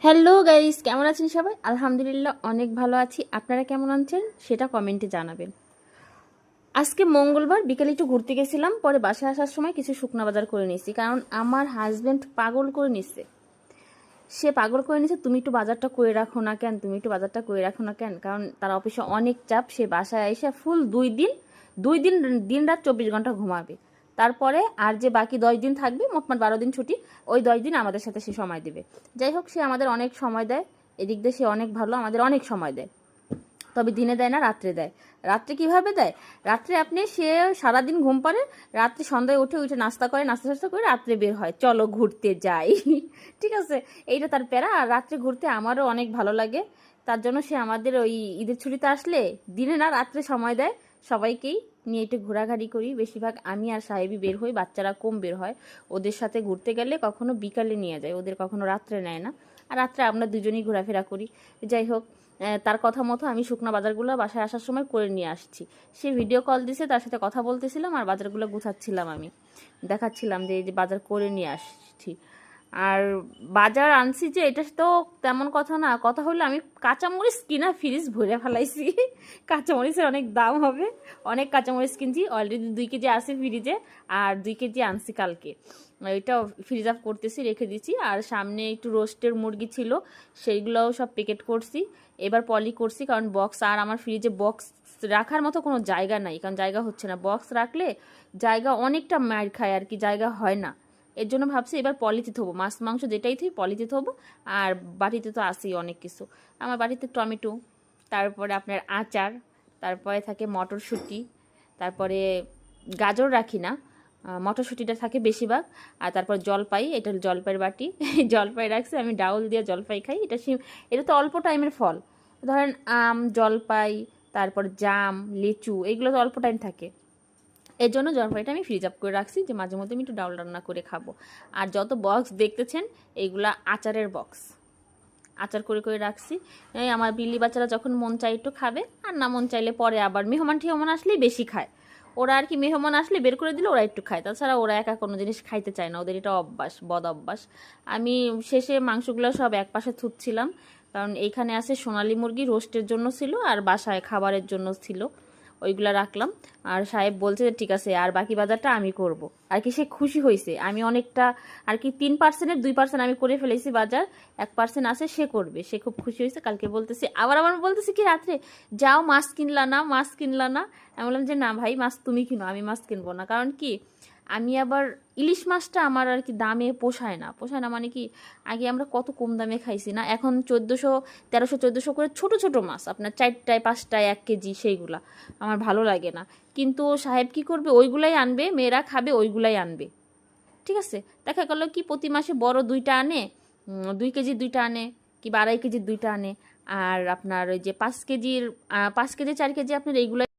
Hello guys, কেমন আছেন সবাই? আলহামদুলিল্লাহ অনেক ভালো আছি। আপনারা কেমন আছেন সেটা কমেন্টে জানাবেন। আজকে মঙ্গলবার বিকেলে একটু ঘুরতে গেছিলাম, পরে বাসায় আসার সময় কিছু শুকনা বাজার করে নিয়েছি, কারণ আমার হাজব্যান্ড পাগল করে নিচ্ছে। সে পাগল করে নিচ্ছে, তুমি একটু বাজারটা করে রাখো না কেন, তুমি একটু বাজারটা করে রাখো না কেন, কারণ তার অফিসে অনেক চাপ। সে বাসায় এসে ফুল 2 দিন দিন রাত 24 ঘন্টা ঘুমাবে। তারপরে আর যে বাকি 10 দিন থাকবে, মোটমাট 12 দিন ছুটি, ওই 10 দিন আমাদের সাথে সে সময় দেবে। যাই হোক, সে আমাদের অনেক সময় দেয়, এদিক দিয়ে সে অনেক ভালো, আমাদের অনেক সময় দেয়। তবে দিনে দেয় না, রাত্রে দেয়। রাত্রে কিভাবে দেয়? রাত্রে সে সারাদিন ঘুম পাড়ে, রাত্রে সন্ধ্যায় উঠে উঠে নাস্তা করে, নাস্তা করে রাত্রে বের হয়, চলো ঘুরতে যাই। ঠিক আছে, এইটা তার প্যারা। আর রাত্রে ঘুরতে আমারও অনেক ভালো লাগে। তার জন্য সে আমাদের ওই ঈদের ছুটিতে আসলে দিনে না রাত্রে সময় দেয়। সবাইকেই নিয়ে একটু ঘোরাঘুরি করি। বেশিরভাগ আমি আর সাহেবই বের হই, বাচ্চারা কম বের হয়। ওদের সাথে ঘুরতে গেলে কখনো বিকালে নিয়ে যায়, ওদের কখনো রাত্রে নেয় না। আর রাত্রে আমরা দুজনেই ঘোরাফেরা করি। যাই হোক, তার কথা মতো আমি শুকনো বাজারগুলো বাসায় আসার সময় করে নিয়ে আসছি। সে ভিডিও কল দিছে, তার সাথে কথা বলতেছিলাম আর বাজারগুলো গুছাচ্ছিলাম। আমি দেখাচ্ছিলাম যে এই যে বাজার করে নিয়ে আসছি। আর বাজার আনছি যে এটা তো তেমন কথা না, কথা হলো আমি কাঁচামরিচ কিনা ফ্রিজ ভরে ফেলাইছি। কাঁচামরিচের অনেক দাম হবে, অনেক কাঁচামরিচ কিনছি। অলরেডি 2 কেজি আছে ফ্রিজে, আর 2 কেজি আনছি কালকে। ওইটাও ফ্রিজ আপ করতেছি, রেখে দিচ্ছি। আর সামনে একটু রোস্টের মুরগি ছিল, সেইগুলোও সব প্যাকেট করছি, এবার পলি করছি। কারণ বক্স, আর আমার ফ্রিজে বক্স রাখার মতো কোনো জায়গা নাই, কারণ জায়গা হচ্ছে না। বক্স রাখলে জায়গা অনেকটা মার খায় আর কি, জায়গা হয় না। এর জন্য ভাবছি এবার পলিতে থবো, মাছ মাংস যেটাই থই পলিতে থবো। আর বাটিতে তো আসেই অনেক কিছু। আমার বাড়িতে টমেটো, তারপরে আপনার আচার, তারপরে থাকে মটরশুঁটি, তারপরে গাজর রাখি না, মটরশুঁটিটা থাকে বেশিরভাগ। আর তারপর জলপাই, এটা জলপাইয়ের বাটি। জলপাই রাখছি, আমি ডাউল দিয়ে জলপাই খাই। এটা তো অল্প টাইমের ফল। ধরেন আম, জলপাই, তারপর জাম, লিচু, এগুলো তো অল্প টাইম থাকে। এর জন্য জলপাইটা আমি ফ্রিজ আপ করে রাখছি, যে মাঝে মধ্যে আমি একটু ডাউল রান্না করে খাবো। আর যত বক্স দেখতেছেন, এইগুলা আচারের বক্স, আচার করে করে রাখছি। এই আমার বিল্লি বাচ্চারা যখন মন চাই একটু খাবে, আর না মন চাইলে পরে আবার মেহমান টেহমান আসলেই বেশি খায়। ওরা আর কি, মেহমান আসলে বের করে দিলে ওরা একটু খায়, তাছাড়া ওরা একা কোনো জিনিস খাইতে চায় না, ওদের এটা অভ্যাস, বদ অভ্যাস। আমি শেষে মাংসগুলো সব এক পাশে থুচ্ছিলাম, কারণ এইখানে আছে সোনালী মুরগি, রোস্টের জন্য ছিল, আর বাসায় খাবারের জন্য ছিল, ওইগুলা রাখলাম। আর সাহেব বলছে যে ঠিক আছে, আর বাকি বাজারটা আমি করব। আর কি সে খুশি হয়েছে, আমি অনেকটা আর কি 3%-এর 2% আমি করে ফেলেছি বাজার, 1% আছে সে করবে, সে খুব খুশি হয়েছে। কালকে বলতেছি, আবার আমার বলতেছি কি রাত্রে, যাও মাছ কিনলা না, মাছ কিনলা না। আমি বললাম যে না ভাই, মাছ তুমি কিনো, আমি মাছ কিনবো না। কারণ কি, আমি আবার ইলিশ মাছটা আমার আর কি দামে পোষায় না। পোষায় না মানে কি, আগে আমরা কত কম দামে খাইছি না, এখন 1400, 1300, 1400 করে ছোট ছোট মাছ, আপনার 4টায় 5টায় 1 কেজি, সেইগুলা আমার ভালো লাগে না। কিন্তু সাহেব কি করবে, ওইগুলাই আনবে, মেয়েরা খাবে ওইগুলাই আনবে। ঠিক আছে, দেখা গেল কি প্রতি মাসে বড় 2টা আনে, 2 কেজির 2টা আনে, কি 2.5 কেজির 2টা আনে। আর আপনার ওই যে 5 কেজির, 5 কেজি 4 কেজি আপনার এইগুলো